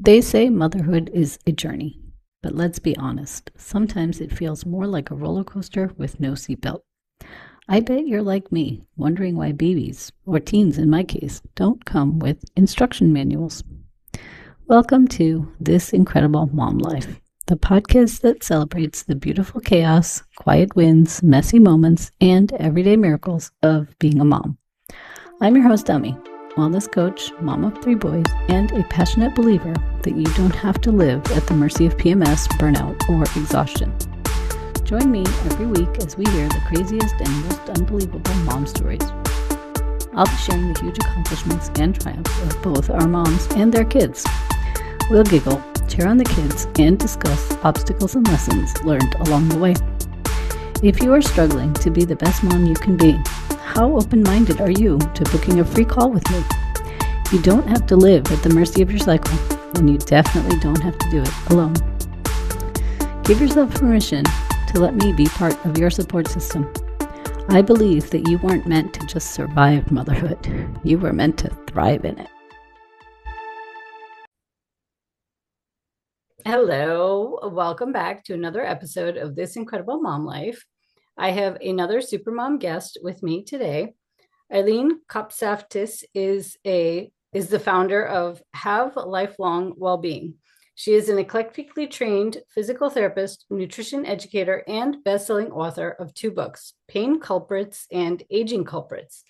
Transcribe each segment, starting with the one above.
They say motherhood is a journey, but let's be honest, sometimes it feels more like a roller coaster with no seatbelt. I bet you're like me, wondering why babies, or teens in my case, don't come with instruction manuals. Welcome to This Incredible Mom Life, the podcast that celebrates the beautiful chaos, quiet wins, messy moments, and everyday miracles of being a mom. I'm your host, Demi, wellness coach, mom of 3 boys, and a passionate believer that you don't have to live at the mercy of PMS, burnout, or exhaustion. Join me every week as we hear the craziest and most unbelievable mom stories. I'll be sharing the huge accomplishments and triumphs of both our moms and their kids. We'll giggle, cheer on the kids, and discuss obstacles and lessons learned along the way. If you are struggling to be the best mom you can be, how open-minded are you to booking a free call with me? You don't have to live at the mercy of your cycle, and you definitely don't have to do it alone. Give yourself permission to let me be part of your support system. I believe that you weren't meant to just survive motherhood. You were meant to thrive in it. Hello, welcome back to another episode of This Incredible Mom Life. I have another supermom guest with me today. Eileen Kopsaftis is the founder of Have Lifelong Wellbeing. She is an eclectically trained physical therapist, nutrition educator, and best-selling author of 2 books, Pain Culprits and Aging Culprits.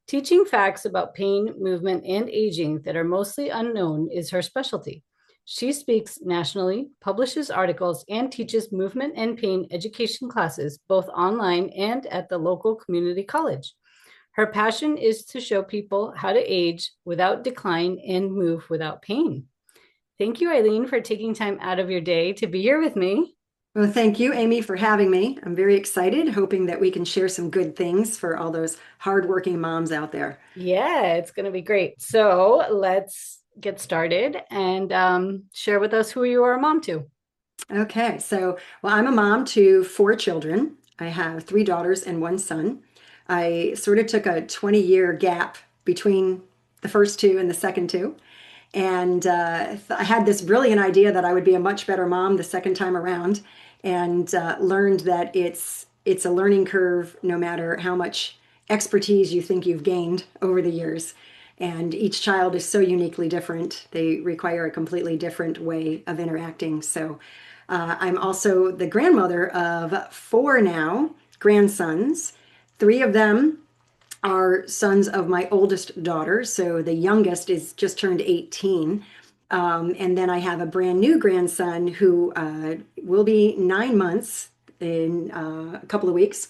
Teaching facts about pain, movement, and aging that are mostly unknown is her specialty. She speaks nationally, publishes articles, and teaches movement and pain education classes, both online and at the local community college. Her passion is to show people how to age without decline and move without pain. Thank you, Eileen, for taking time out of your day to be here with me. Well, thank you, Amy, for having me. I'm very excited, hoping that we can share some good things for all those hardworking moms out there. Yeah, it's going to be great. So let's get started and share with us who you are a mom to. Okay, well, I'm a mom to 4 children. I have 3 daughters and 1 son. I sort of took a 20-year gap between the first 2 and the second 2. And I had this brilliant idea that I would be a much better mom the second time around, and learned that it's a learning curve no matter how much expertise you think you've gained over the years. And each child is so uniquely different. They require a completely different way of interacting. So I'm also the grandmother of 4 now grandsons. 3 of them are sons of my oldest daughter. So the youngest is just turned 18. And then I have a brand new grandson who will be 9 months in a couple of weeks.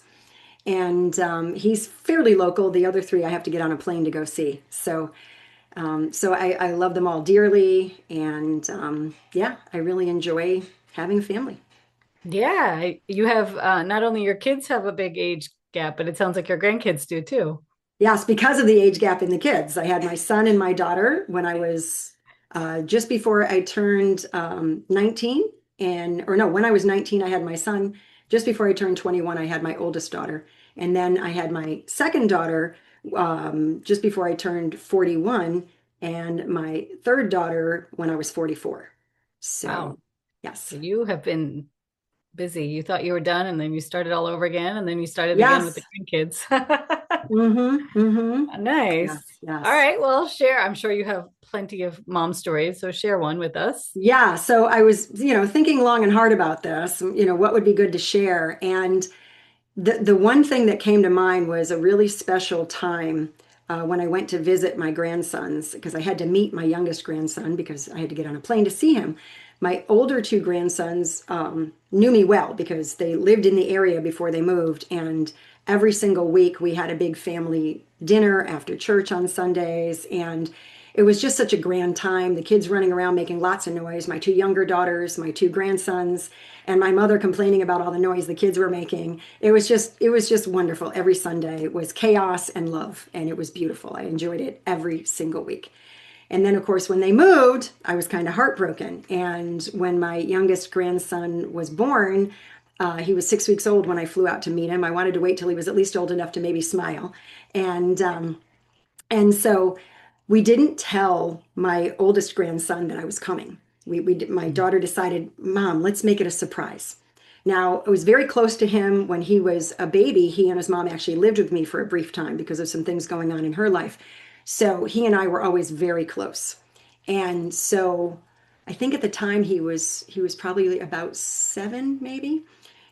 And he's fairly local. The other 3 I have to get on a plane to go see. So I love them all dearly. And yeah, I really enjoy having a family. Yeah, you have not only your kids have a big age gap, but it sounds like your grandkids do too. Yes, because of the age gap in the kids. I had my son and my daughter when I was just before I turned 19. When I was 19, I had my son. Just before I turned 21, I had my oldest daughter. And then I had my second daughter just before I turned 41, and my third daughter when I was 44. Wow. So, So yes. you have been busy. You thought you were done and then you started all over again and then you started again with the Yes. grandkids. Mm-hmm. Mm-hmm. Nice. Yes. All Yes. right, well, share. I'm sure you have plenty of mom stories, so share one with us. Yeah, so I was, thinking long and hard about this, what would be good to share. And the one thing that came to mind was a really special time when I went to visit my grandsons, because I had to meet my youngest grandson because I had to get on a plane to see him. My older 2 grandsons knew me well because they lived in the area before they moved. And every single week we had a big family dinner after church on Sundays. And it was just such a grand time. The kids running around making lots of noise, my 2 younger daughters, my 2 grandsons, and my mother complaining about all the noise the kids were making. It was just wonderful. Every Sunday was chaos and love, and it was beautiful. I enjoyed it every single week. And then, of course, when they moved, I was kind of heartbroken. And when my youngest grandson was born, he was 6 weeks old when I flew out to meet him. I wanted to wait till he was at least old enough to maybe smile. And so We didn't tell my oldest grandson that I was coming. My daughter decided, Mom, let's make it a surprise. Now, I was very close to him when he was a baby. He and his mom actually lived with me for a brief time because of some things going on in her life. So he and I were always very close. And so I think at the time he was probably about 7, maybe.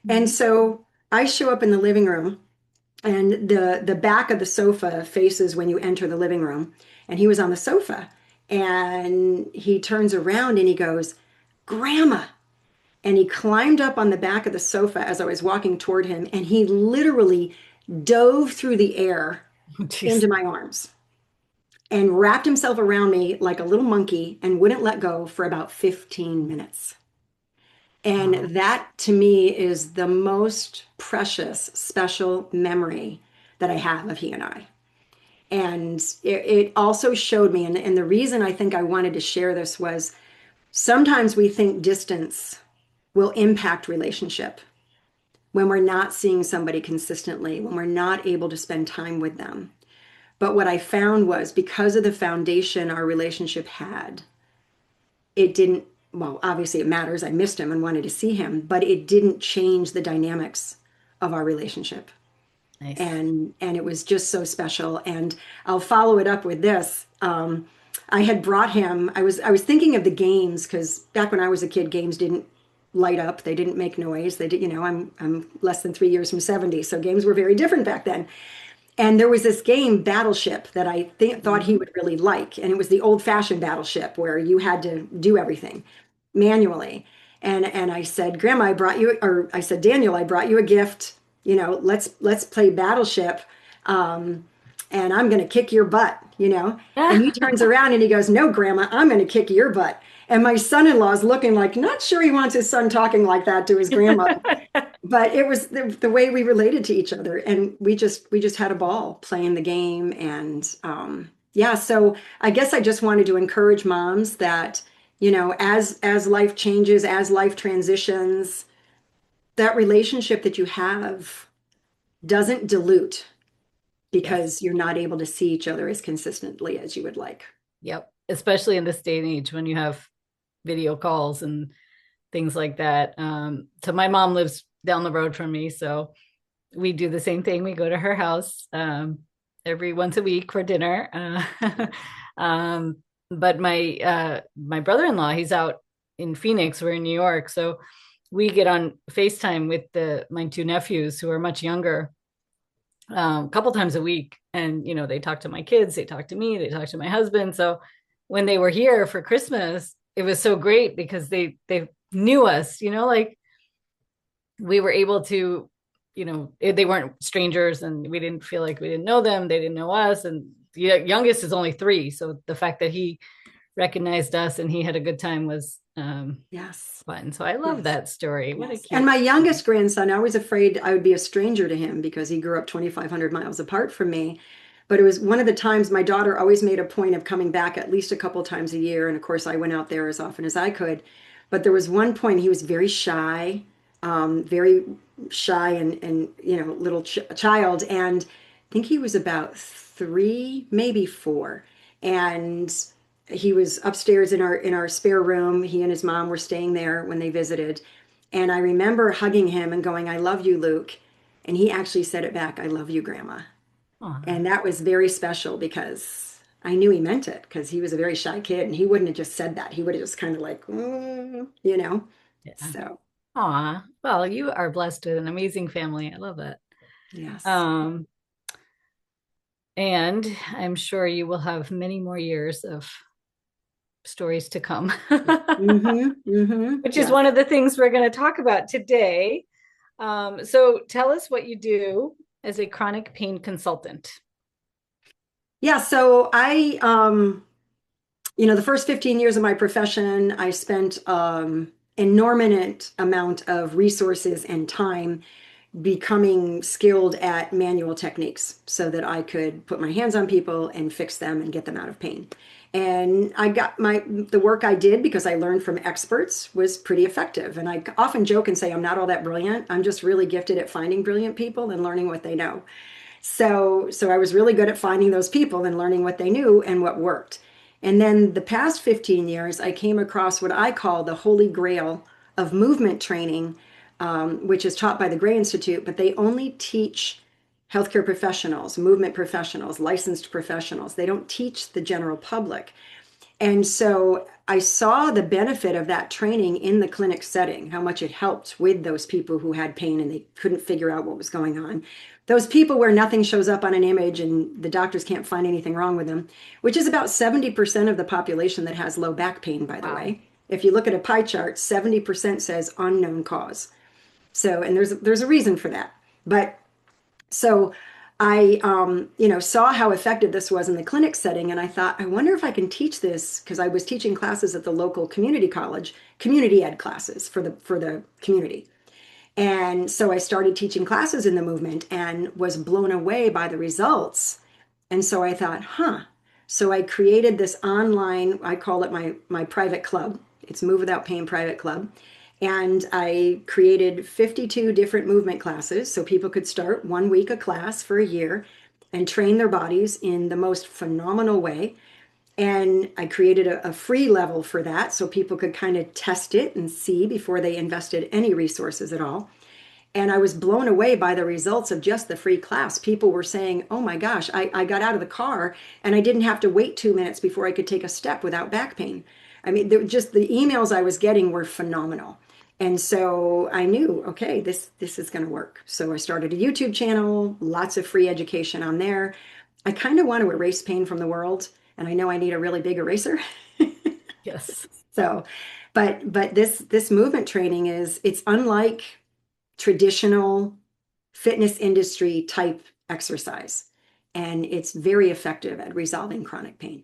And Mhm. so I show up in the living room, and the back of the sofa faces when you enter the living room, and he was on the sofa, and he turns around and he goes, Grandma. And he climbed up on the back of the sofa as I was walking toward him, and he literally dove through the air Jeez. into my arms and wrapped himself around me like a little monkey and wouldn't let go for about 15 minutes. Wow. And that to me is the most precious, special memory that I have of he and I. And it also showed me, and the reason I think I wanted to share this was sometimes we think distance will impact relationship when we're not seeing somebody consistently, when we're not able to spend time with them. But what I found was because of the foundation our relationship had, it didn't, well, obviously it matters. I missed him and wanted to see him, but it didn't change the dynamics of our relationship. Nice. And it was just so special. And I'll follow it up with this. I had brought him. I was thinking of the games because back when I was a kid, games didn't light up. They didn't make noise. They did. I'm less than 3 years from 70, so games were very different back then. And there was this game, Battleship, that I thought he Mhm. would really like. And it was the old-fashioned Battleship where you had to do everything manually. And I said, Grandma, I brought you, or I said, Daniel, I brought you a gift. Let's play Battleship. Um, and I'm going to kick your butt. And he turns around and he goes, No, Grandma, I'm going to kick your butt. And my son-in-law is looking like, not sure he wants his son talking like that to his grandmother, but it was the way we related to each other, and we just had a ball playing the game. And yeah, so I guess I just wanted to encourage moms that as life changes, as life transitions, that relationship that you have doesn't dilute Yes. because you're not able to see each other as consistently as you would like. Yep. Especially in this day and age when you have video calls and things like that. So my mom lives down the road from me, so we do the same thing. We go to her house every once a week for dinner. Um, but my brother-in-law, he's out in Phoenix. We're in New York, so we get on FaceTime with the my two nephews who are much younger, a couple times a week. And they talk to my kids, they talk to me, they talk to my husband. So when they were here for Christmas, it was so great because they knew us, like we were able to, they weren't strangers and we didn't feel like we didn't know them. They didn't know us. And the youngest is only 3. So the fact that he recognized us and he had a good time was Yes. fun. So I love Yes. that story. What a Yes. And cute my story. youngest grandson, I was afraid I would be a stranger to him because he grew up 2,500 miles apart from me. But it was one of the times my daughter always made a point of coming back at least a couple times a year. And of course, I went out there as often as I could. But there was one point he was very shy and little child. And I think he was about 3, maybe 4. And he was upstairs in our spare room. He and his mom were staying there when they visited. And I remember hugging him and going, I love you, Luke. And he actually said it back, I love you, Grandma. And Aw, that was very special because I knew he meant it because he was a very shy kid and he wouldn't have just said that. He would have just kind of like, yeah. So, Aw. Well, you are blessed with an amazing family. I love that. yes. Um, and I'm sure you will have many more years of stories to come, which is Yes. one of the things we're going to talk about today. So tell us what you do as a chronic pain consultant. Yeah. So the first 15 years of my profession, I spent enormous amount of resources and time becoming skilled at manual techniques so that I could put my hands on people and fix them and get them out of pain. And I got the work I did because I learned from experts was pretty effective. And I often joke and say I'm not all that brilliant. I'm just really gifted at finding brilliant people and learning what they know. So I was really good at finding those people and learning what they knew and what worked. And then the past 15 years, I came across what I call the holy grail of movement training, which is taught by the Gray Institute, but they only teach healthcare professionals, movement professionals, licensed professionals. They don't teach the general public. And so I saw the benefit of that training in the clinic setting, how much it helped with those people who had pain and they couldn't figure out what was going on. Those people where nothing shows up on an image and the doctors can't find anything wrong with them, which is about 70% of the population that has low back pain, by the Wow. way. If you look at a pie chart, 70% says unknown cause. So, and there's a reason for that. But so I, saw how effective this was in the clinic setting, and I thought, I wonder if I can teach this because I was teaching classes at the local community college, community ed classes for the community. And so I started teaching classes in the movement and was blown away by the results. And so I thought, huh. So I created this online, I call it my private club. It's Move Without Pain Private Club. And I created 52 different movement classes so people could start 1 week a class for a year and train their bodies in the most phenomenal way. And I created a free level for that so people could kind of test it and see before they invested any resources at all. And I was blown away by the results of just the free class. People were saying, oh my gosh, I got out of the car and I didn't have to wait 2 minutes before I could take a step without back pain. I mean, just the emails I was getting were phenomenal. And so I knew, okay, this is going to work. So I started a YouTube channel, lots of free education on there. I kind of want to erase pain from the world, and I know I need a really big eraser. Yes. So, but this movement training it's unlike traditional fitness industry type exercise. And it's very effective at resolving chronic pain.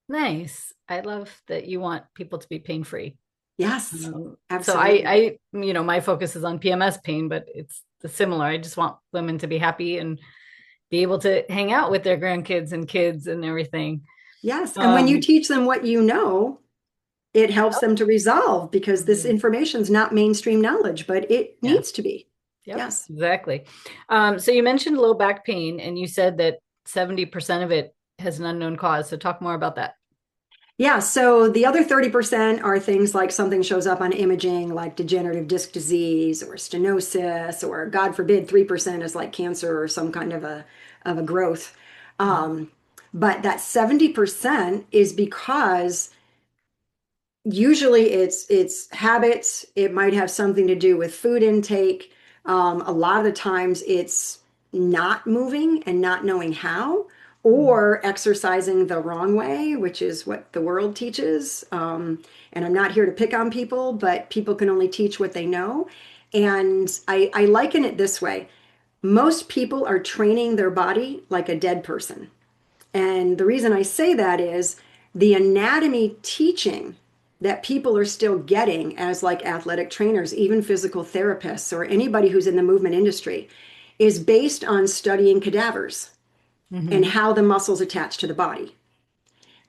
Nice. I love that you want people to be pain-free. Yes, So absolutely. my focus is on PMS pain, but it's similar. I just want women to be happy and be able to hang out with their grandkids and kids and everything. Yes. And when you Um, teach them what you know, it helps them to resolve because this yep. information is not mainstream knowledge, but it Yeah. needs to be. Yep. Yes. Exactly. So you mentioned low back pain, and you said that 70% of it has an unknown cause. So talk more about that. Yeah, so the other 30% are things like something shows up on imaging, like degenerative disc disease or stenosis, or God forbid, 3% is like cancer or some kind of a growth. Yeah. Um, but that 70% is because usually it's habits. It might have something to do with food intake. A lot of the times it's not moving and not knowing how, Mm. or exercising the wrong way, which is what the world teaches. And I'm not here to pick on people, but people can only teach what they know. And I liken it this way. Most people are training their body like a dead person. And the reason I say that is the anatomy teaching that people are still getting as like athletic trainers, even physical therapists or anybody who's in the movement industry, is based on studying cadavers and Hmm. how the muscles attach to the body.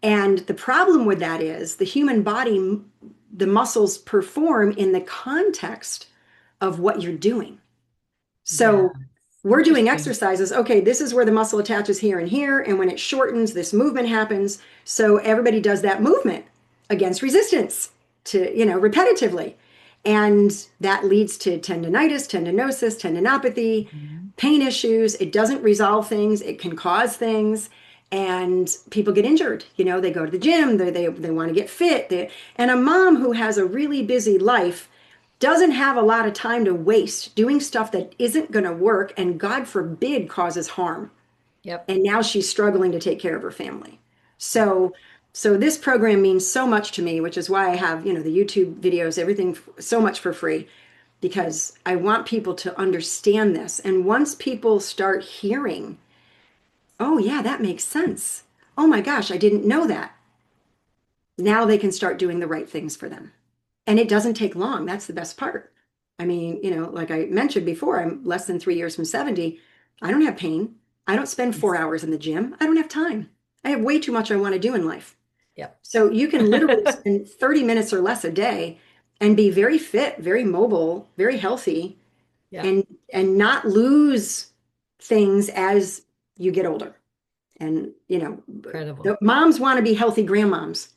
And the problem with that is the human body, the muscles perform in the context of what you're doing. Yeah. So we're doing Interesting. exercises. Okay, this is where the muscle attaches here and here. And when it shortens, this movement happens. So everybody does that movement against resistance repetitively. And that leads to tendonitis, tendinosis, tendinopathy, Mhm. pain issues. It doesn't resolve things, it can cause things. And people get injured. They go to the gym, they want to get fit. And a mom who has a really busy life doesn't have a lot of time to waste doing stuff that isn't going to work and God forbid causes harm. Yep. And now she's struggling to take care of her family. Yep. So this program means so much to me, which is why I have, the YouTube videos, everything so much for free because I want people to understand this. And once people start hearing, oh yeah, that makes sense. Oh my gosh, I didn't know that. Now they can start doing the right things for them. And it doesn't take long. That's the best part. I mean, like I mentioned before, I'm less than 3 years from 70. I don't have pain. I don't spend 4 hours in the gym. I don't have time. I have way too much I want to do in life. Yep. So you can literally spend 30 minutes or less a day and be very fit, very mobile, very healthy, Yeah. and not lose. things as you get older. And, Incredible. the moms want to be healthy grandmoms.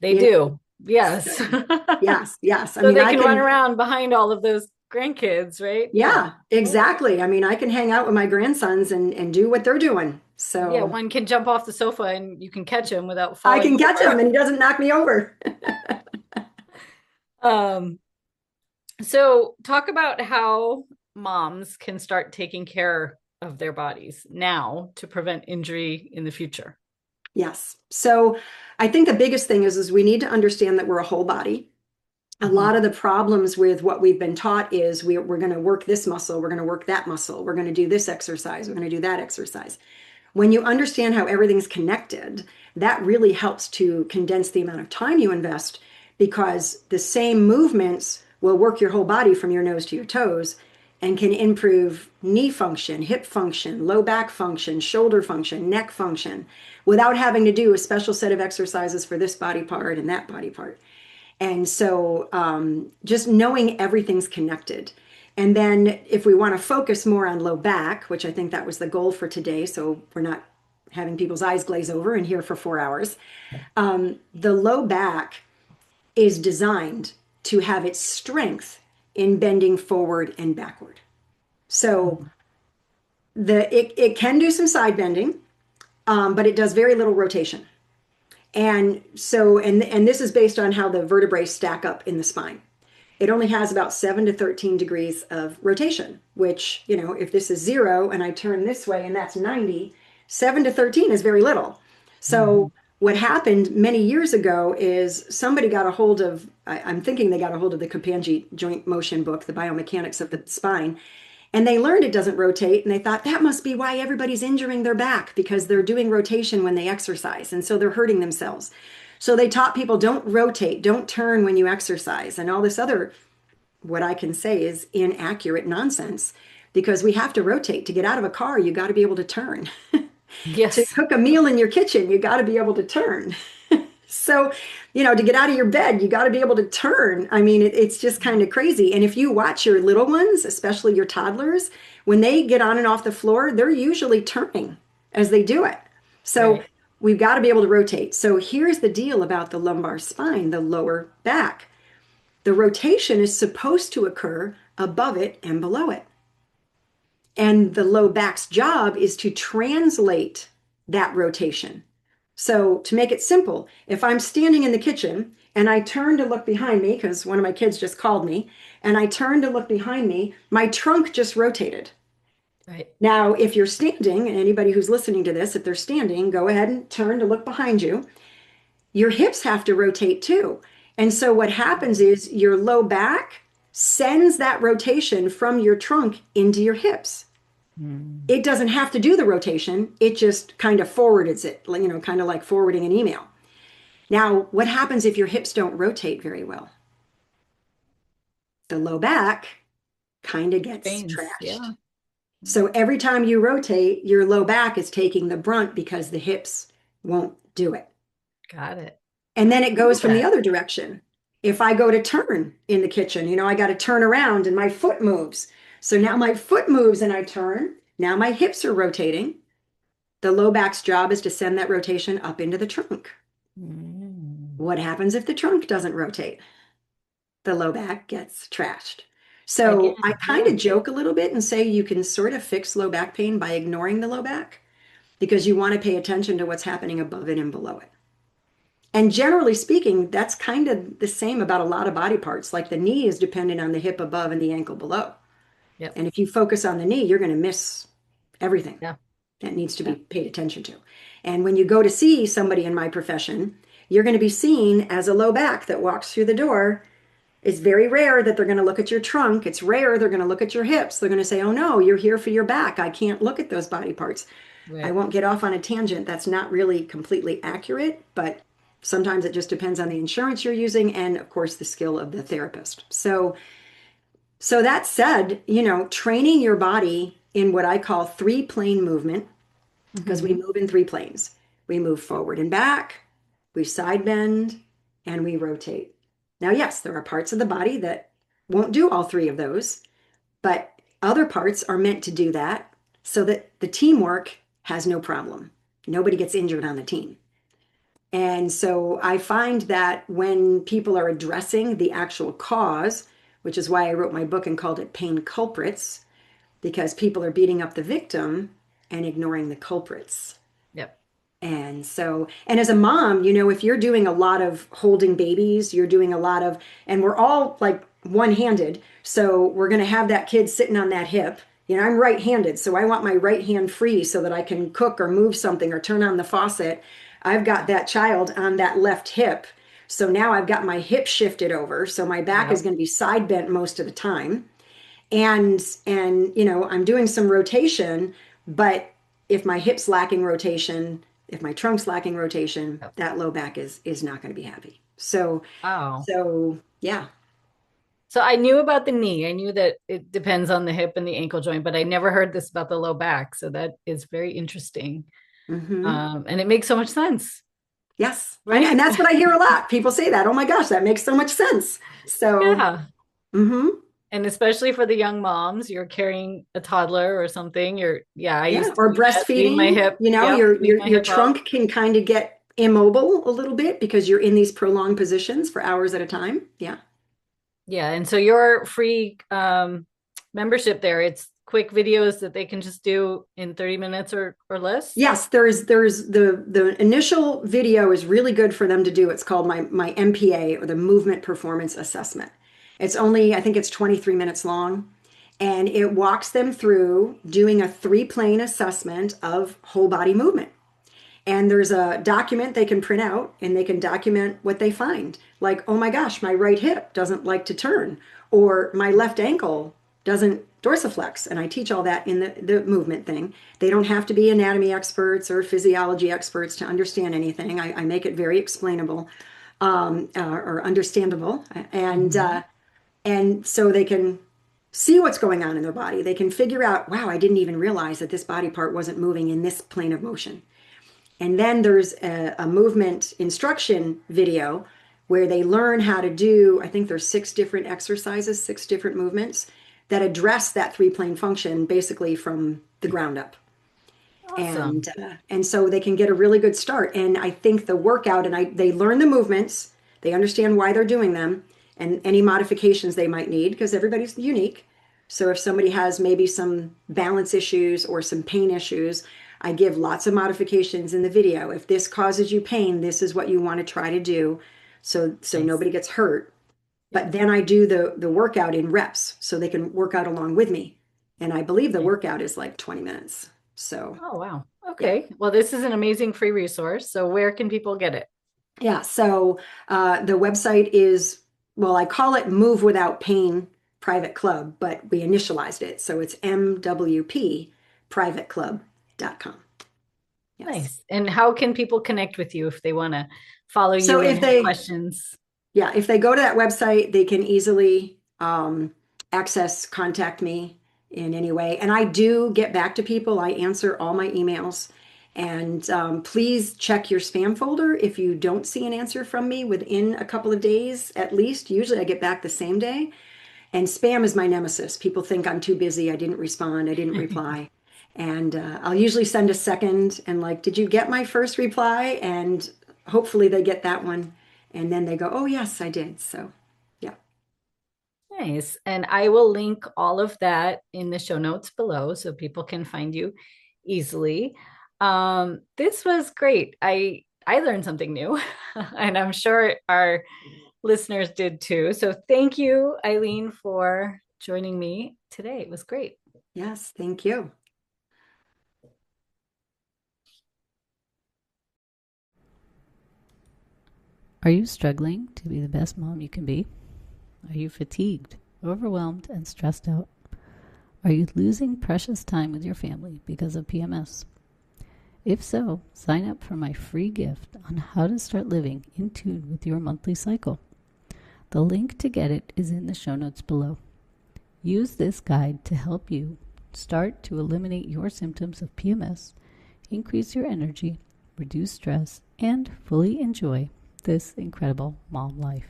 They You do. know, Yes. so yes, yes. I So mean, they I can run can, around behind all of those grandkids, right? Yeah. yeah, exactly. I mean, I can hang out with my grandsons and do what they're doing. Yeah, So one can jump off the sofa and you can catch him without I falling can catch him over. and he doesn't knock me over. Um, so talk about how moms can start taking care of their bodies now to prevent injury in the future. Yes. So I think the biggest thing is we need to understand that we're a whole body. A Mhm. lot of the problems with what we've been taught is we're going to work this muscle, we're going to work that muscle, we're going to do this exercise, we're going to do that exercise. When you understand how everything's connected, that really helps to condense the amount of time you invest because the same movements will work your whole body from your nose to your toes and can improve knee function, hip function, low back function, shoulder function, neck function without having to do a special set of exercises for this body part and that body part. And so just knowing everything's connected. And then if we want to focus more on low back, which I think that was the goal for today, so we're not having people's eyes glaze over and here for 4 hours, the low back is designed to have its strength in bending forward and backward. So Mhm. it can do some side bending, but it does very little rotation. And so, and this is based on how the vertebrae stack up in the spine. It only has about 7 to 13 degrees of rotation, which, if this is 0 and I turn this way and that's 90, 7 to 13 is very little. So Mhm. what happened many years ago is somebody got a hold of, I'm thinking they got a hold of the Copangi joint motion book, the biomechanics of the spine, and they learned it doesn't rotate, and they thought that must be why everybody's injuring their back because they're doing rotation when they exercise, and so they're hurting themselves. So they taught people don't rotate, don't turn when you exercise, and all this other, what I can say is inaccurate nonsense because we have to rotate. To get out of a car, you got to be able to turn. To Yes. cook a meal in your kitchen, you got to be able to turn. So, to get out of your bed, you got to be able to turn. I mean, it's just kind of crazy. And if you watch your little ones, especially your toddlers, when they get on and off the floor, they're usually turning as they do it. So, Right. we've got to be able to rotate. So, here's the deal about the lumbar spine, the lower back. The rotation is supposed to occur above it and below it. And the low back's job is to translate that rotation. So, to make it simple, if I'm standing in the kitchen and I turn to look behind me, because one of my kids just called me, and I turn to look behind me, my trunk just rotated. Right. Now, if you're standing, and anybody who's listening to this, if they're standing, go ahead and turn to look behind you. Your hips have to rotate too. And so, what happens is your low back sends that rotation from your trunk into your hips. Mm. It doesn't have to do the rotation, it just kind of forwards it, kind of like forwarding an email. Now, what happens if your hips don't rotate very well? The low back kind of gets Veins. trashed. Yeah. So every time you rotate, your low back is taking the brunt because the hips won't do it. Got it. And then it I knew goes from the that. other direction. If I go to turn in the kitchen, I got to turn around and my foot moves. So now my foot moves and I turn. Now my hips are rotating. The low back's job is to send that rotation up into the trunk. Mm. What happens if the trunk doesn't rotate? The low back gets trashed. So I Again, kind yeah. of joke a little bit and say you can sort of fix low back pain by ignoring the low back because you want to pay attention to what's happening above it and below it. And generally speaking, that's kind of the same about a lot of body parts. Like the knee is dependent on the hip above and the ankle below. Yep. And if you focus on the knee, you're going to miss everything Yeah. that needs to be Yeah. paid attention to. And when you go to see somebody in my profession, you're going to be seen as a low back that walks through the door. It's very rare that they're going to look at your trunk. It's rare they're going to look at your hips. They're going to say, oh no, you're here for your back. I can't look at those body parts. I Right. won't get off on a tangent. That's not really completely accurate, but sometimes it just depends on the insurance you're using and, of course, the skill of the therapist. So that said, training your body in what I call three-plane movement, because we Hmm. move in three planes. We move forward and back, we side bend, and we rotate. Now, yes, there are parts of the body that won't do all three of those, but other parts are meant to do that. so that the teamwork has no problem. Nobody gets injured on the team. And so I find that when people are addressing the actual cause, which is why I wrote my book and called it Pain Culprits, because people are beating up the victim and ignoring the culprits. Yep. And so, and as a mom, if you're doing a lot of holding babies, you're doing a lot of, and we're all like one-handed. So we're going to have that kid sitting on that hip. I'm right-handed, so I want my right hand free so that I can cook or move something or turn on the faucet. I've got that child on that left hip. So now I've got my hip shifted over. So my back is going to be side bent most of the time. And I'm doing some rotation, but if my hip's lacking rotation, if my trunk's lacking rotation, that low back is not going to be happy. So yeah. So I knew about the knee. I knew that it depends on the hip and the ankle joint, but I never heard this about the low back. So that is very interesting. And it makes so much sense. Yes. Right. And that's what I hear a lot. People say that. Oh my gosh, that makes so much sense. So yeah. And especially for the young moms, you're carrying a toddler or something. I used to or breastfeeding. My hip. Your trunk can kind of get immobile a little bit because you're in these prolonged positions for hours at a time. Yeah. Yeah. And so your free membership there, it's quick videos that they can just do in 30 minutes or less. Yes, there's the initial video is really good for them to do. It's called my MPA, or the Movement Performance Assessment. It's only, I think it's 23 minutes long, and it walks them through doing a 3-plane assessment of whole body movement. And there's a document they can print out, and they can document what they find. Like, oh my gosh, my right hip doesn't like to turn, or my left ankle doesn't dorsiflex. And I teach all that in the movement thing. They don't have to be anatomy experts or physiology experts to understand anything. I make it very explainable or understandable. And so they can see what's going on in their body. They can figure out, wow, I didn't even realize that this body part wasn't moving in this plane of motion. And then there's a movement instruction video where they learn how to do, I think there's 6 different exercises, 6 different movements that address that 3-plane function basically from the ground up. Awesome. And so they can get a really good start. And I think the workout, and they learn the movements, they understand why they're doing them, and any modifications they might need, because everybody's unique. So if somebody has maybe some balance issues or some pain issues, I give lots of modifications in the video. If this causes you pain, this is what you want to try to do so nobody gets hurt. But then I do the workout in reps so they can work out along with me. And I believe the workout is like 20 minutes. So. Oh, wow. Okay. Yeah. Well, this is an amazing free resource. So where can people get it? Yeah. So the website is, well, I call it Move Without Pain Private Club, but we initialized it. So it's mwpprivateclub.com. Yes. Nice. And how can people connect with you if they want to follow you and have questions? Yeah, if they go to that website, they can easily contact me in any way. And I do get back to people. I answer all my emails. And please check your spam folder if you don't see an answer from me within a couple of days at least. Usually I get back the same day. And spam is my nemesis. People think I'm too busy. I didn't respond. I didn't reply. And I'll usually send a second and like, did you get my first reply? And hopefully they get that one. And then they go, oh, yes, I did. So, yeah. Nice. And I will link all of that in the show notes below so people can find you easily. This was great. I learned something new, and I'm sure our listeners did too. So thank you, Eileen, for joining me today. It was great. Yes, thank you. Are you struggling to be the best mom you can be? Are you fatigued, overwhelmed, and stressed out? Are you losing precious time with your family because of PMS? If so, sign up for my free gift on how to start living in tune with your monthly cycle. The link to get it is in the show notes below. Use this guide to help you start to eliminate your symptoms of PMS, increase your energy, reduce stress, and fully enjoy this incredible mom life.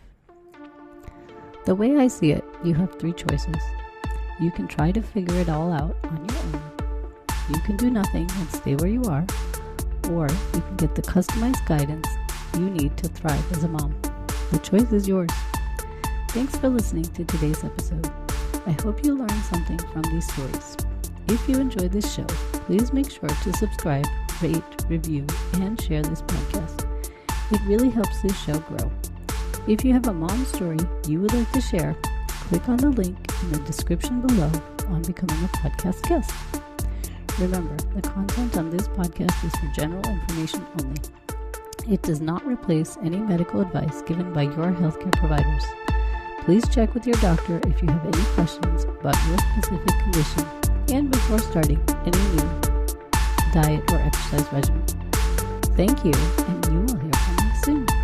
The way I see it, you have 3 choices. You can try to figure it all out on your own. You can do nothing and stay where you are, or you can get the customized guidance you need to thrive as a mom. The choice is yours. Thanks for listening to today's episode. I hope you learned something from these stories. If you enjoyed this show, please make sure to subscribe, rate, review, and share this podcast. It really helps this show grow. If you have a mom story you would like to share, click on the link in the description below on becoming a podcast guest. Remember, the content on this podcast is for general information only. It does not replace any medical advice given by your healthcare providers. Please check with your doctor if you have any questions about your specific condition and before starting any new diet or exercise regimen. Thank you, and you will hear from me soon.